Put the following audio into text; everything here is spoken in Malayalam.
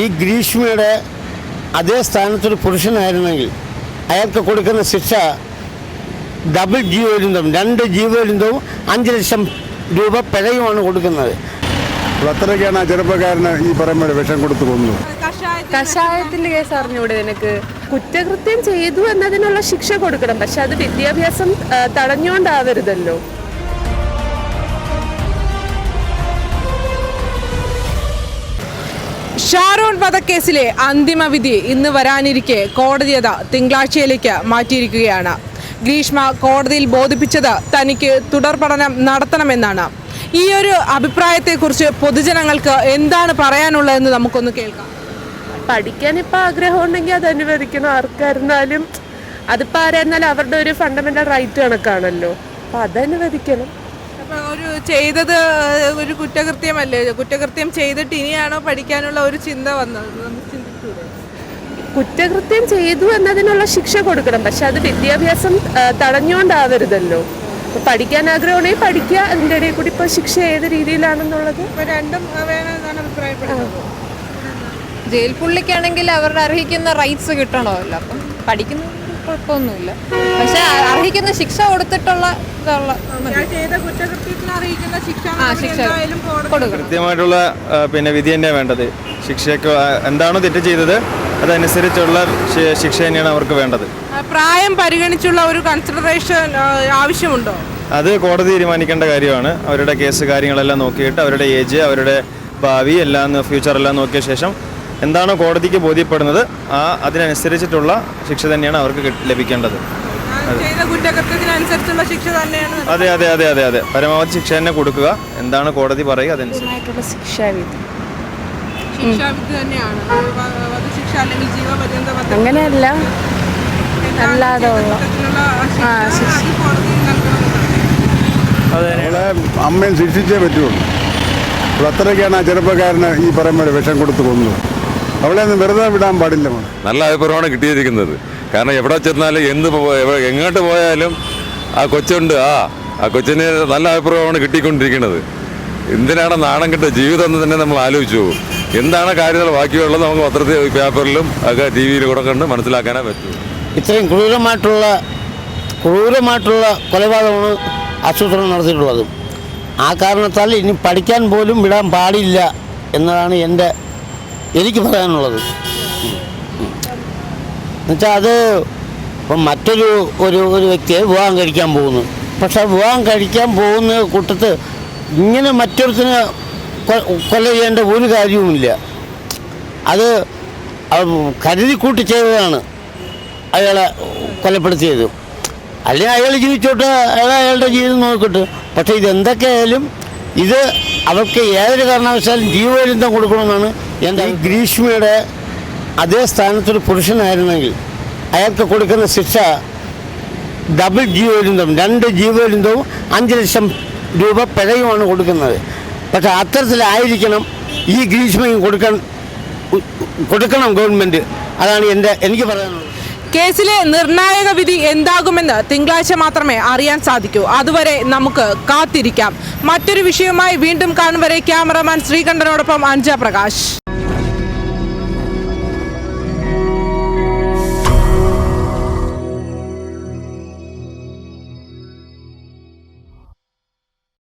ഈ ഗ്രീഷ്മയുടെ അതേ സ്ഥാനത്തൊരു പുരുഷനായിരുന്നെങ്കിൽ അയാൾക്ക് കൊടുക്കുന്ന ശിക്ഷ ഡബിൾ ജീവപര്യന്തം, 2 ജീവപര്യന്തവും 5 ലക്ഷം രൂപ പിഴയുമാണ് കൊടുക്കുന്നത്. അത്രയ്ക്കാണ് ആ ചെറുപ്പക്കാരന് ഈ പറയുമ്പോൾ വിഷം കൊടുത്തു കൊന്നത്. കഷായത്തിന്റെ കേസ് അറിഞ്ഞൂടെ നിനക്ക്? കുറ്റകൃത്യം ചെയ്തു എന്നതിനുള്ള ശിക്ഷ കൊടുക്കണം, പക്ഷെ അത് വിദ്യാഭ്യാസം തടഞ്ഞുകൊണ്ടാവരുതല്ലോ. ഷാരോൺ വധക്കേസിലെ അന്തിമ വിധി ഇന്ന് വരാനിരിക്കെ കോടതി അത് തിങ്കളാഴ്ചയിലേക്ക് മാറ്റിയിരിക്കുകയാണ്. ഗ്രീഷ്മ കോടതിയിൽ ബോധിപ്പിച്ചത് തനിക്ക് തുടർ പഠനം നടത്തണമെന്നാണ്. ഈ ഒരു അഭിപ്രായത്തെക്കുറിച്ച് പൊതുജനങ്ങൾക്ക് എന്താണ് പറയാനുള്ളതെന്ന് നമുക്കൊന്ന് കേൾക്കാം. പഠിക്കാൻ ഇപ്പം ആഗ്രഹം ഉണ്ടെങ്കിൽ അത് അനുവദിക്കണം. ആർക്കായിരുന്നാലും അതിപ്പോൾ ആരായിരുന്നാലും അവരുടെ ഒരു ഫണ്ടമെന്റൽ റൈറ്റ് കണക്കാണല്ലോ, അപ്പം അതനുവദിക്കണം. അപ്പോൾ ഒരു ചെയ്തത് ഒരു കുറ്റകൃത്യമല്ലേ? കുറ്റകൃത്യം ചെയ്തിട്ട് ഇനിയാണോ പഠിക്കാനുള്ള ഒരു ചിന്ത വന്നത്? കുറ്റകൃത്യം ചെയ്തു എന്നതിനുള്ള ശിക്ഷ കൊടുക്കണം, പക്ഷെ അത് വിദ്യാഭ്യാസം തടഞ്ഞുകൊണ്ടാവരുതല്ലോ. അപ്പോൾ പഠിക്കാൻ ആഗ്രഹമുണ്ടെങ്കിൽ പഠിക്കുക, അതിൻ്റെ ഇടയിൽ കൂടി ഇപ്പോൾ ശിക്ഷ ഏത് രീതിയിലാണെന്നുള്ളത് രണ്ടും വേണമെന്നാണ് അഭിപ്രായപ്പെടുന്നത്. ജയിൽ പുള്ളിക്കാണെങ്കിൽ അവരുടെ അർഹിക്കുന്ന റൈറ്റ്സ് കിട്ടണമല്ലോ. അപ്പം പഠിക്കുന്ന കുഴപ്പമൊന്നുമില്ല, പക്ഷെ അർഹിക്കുന്ന ശിക്ഷ കൊടുത്തിട്ടുള്ള കൃത്യമായിട്ടുള്ള വിധി തന്നെയാണ് വേണ്ടത്. ശിക്ഷയ്ക്ക് എന്താണോ തെറ്റ് ചെയ്തത് അതനുസരിച്ചുള്ള ശിക്ഷ തന്നെയാണ് അവർക്ക് വേണ്ടത്. പ്രായം പരിഗണിച്ചുള്ള ഒരു കൺസിഡറേഷൻ ആവശ്യമുണ്ടോ? അത് കോടതി തീരുമാനിക്കേണ്ട കാര്യമാണ്. അവരുടെ കേസ് കാര്യങ്ങളെല്ലാം നോക്കിയിട്ട് അവരുടെ ഏജ്, അവരുടെ ഭാവി എല്ലാം, ഫ്യൂച്ചറെല്ലാം നോക്കിയ ശേഷം എന്താണോ കോടതിക്ക് ബോധ്യപ്പെടുന്നത് അതിനനുസരിച്ചിട്ടുള്ള ശിക്ഷ തന്നെയാണ് അവർക്ക് ലഭിക്കേണ്ടത്. അതെ അതെ അതെ അതെ അതെ പരമാവധി ശിക്ഷ തന്നെ കൊടുക്കുക. എന്താണ് കോടതി പറയുക അതനുസരിച്ച് അങ്ങനെയല്ല, അല്ലാതെ അമ്മയും ശിക്ഷിച്ചേ പറ്റുള്ളൂ. അത്രയ്ക്കാണ് ആ ചെറുപ്പക്കാരന് ഈ പറയുമ്പോൾ വിഷം കൊടുത്തു കൊന്നത്. അവളെ ഒന്നും വെറുതെ വിടാൻ പാടില്ല. നല്ല അഭിപ്രായമാണ് കിട്ടിയിരിക്കുന്നത്. കാരണം എവിടെ ചെന്നാലും എങ്ങോട്ട് പോയാലും ആ കൊച്ചുണ്ട്, ആ കൊച്ചിന് നല്ല അഭിപ്രായമാണ് കിട്ടിക്കൊണ്ടിരിക്കുന്നത്. എന്തിനാണ് നാണം കെട്ട ജീവിതം എന്ന് തന്നെ നമ്മൾ ആലോചിച്ചു പോകും. എന്താണ് കാര്യങ്ങൾ ബാക്കിയുള്ളത് നമുക്ക് പത്രത്തിൽ, പേപ്പറിലും ഒക്കെ ടി വിയിലും കൂടെ കണ്ട് മനസ്സിലാക്കാനേ പറ്റൂ. ഇത്രയും ക്രൂരമായിട്ടുള്ള കൊലപാതകമാണ് ആസൂത്രണം നടത്തിയിട്ടുള്ളത്. ആ കാരണത്താൽ ഇനി പഠിക്കാൻ പോലും വിടാൻ പാടില്ല എന്നതാണ് എനിക്ക് പറയാനുള്ളത്. എന്നുവെച്ചാൽ അത് ഇപ്പം മറ്റൊരു വ്യക്തിയെ വിവാഹം കഴിക്കാൻ പോകുന്നു, പക്ഷെ വിവാഹം കഴിക്കാൻ പോകുന്ന കൂട്ടത്ത് ഇങ്ങനെ മറ്റൊരുത്തിന് കൊല ചെയ്യേണ്ട ഒരു കാര്യവുമില്ല. അത് കരുതിക്കൂട്ടി ചെയ്തതാണ് അയാളെ കൊലപ്പെടുത്തിയത്. അല്ലെങ്കിൽ അയാൾ ജീവിച്ചോട്ടെ, അയാളുടെ ജീവിതം നോക്കട്ടെ. പക്ഷേ ഇതെന്തൊക്കെയായാലും ഇത് അവർക്ക് ഏതൊരു കാരണവശാലും ജീവപര്യന്തം കൊടുക്കണമെന്നാണ് എൻ്റെ. ഗ്രീഷ്മയുടെ അതേ സ്ഥാനത്തൊരു പുരുഷനായിരുന്നെങ്കിൽ അയാൾക്ക് കൊടുക്കുന്ന ശിക്ഷ ഡബിൾ ജീവപര്യന്തം, 2 ജീവപര്യന്തവും 5 ലക്ഷം രൂപ പിഴയുമാണ് കൊടുക്കുന്നത്. പക്ഷെ അത്തരത്തിലായിരിക്കണം ഈ ഗ്രീഷ്മയും കൊടുക്കണം ഗവൺമെൻറ്. അതാണ് എനിക്ക് പറയാനുള്ളത്. കേസിലെ നിർണായക വിധി എന്താകുമെന്ന് തിങ്കളാഴ്ച മാത്രമേ അറിയാൻ സാധിക്കൂ. അതുവരെ നമുക്ക് കാത്തിരിക്കാം. മറ്റൊരു വിഷയവുമായി വീണ്ടും കാണും വരെ ക്യാമറമാൻ ശ്രീകണ്ഠനോടൊപ്പം അഞ്ജ പ്രകാശ്.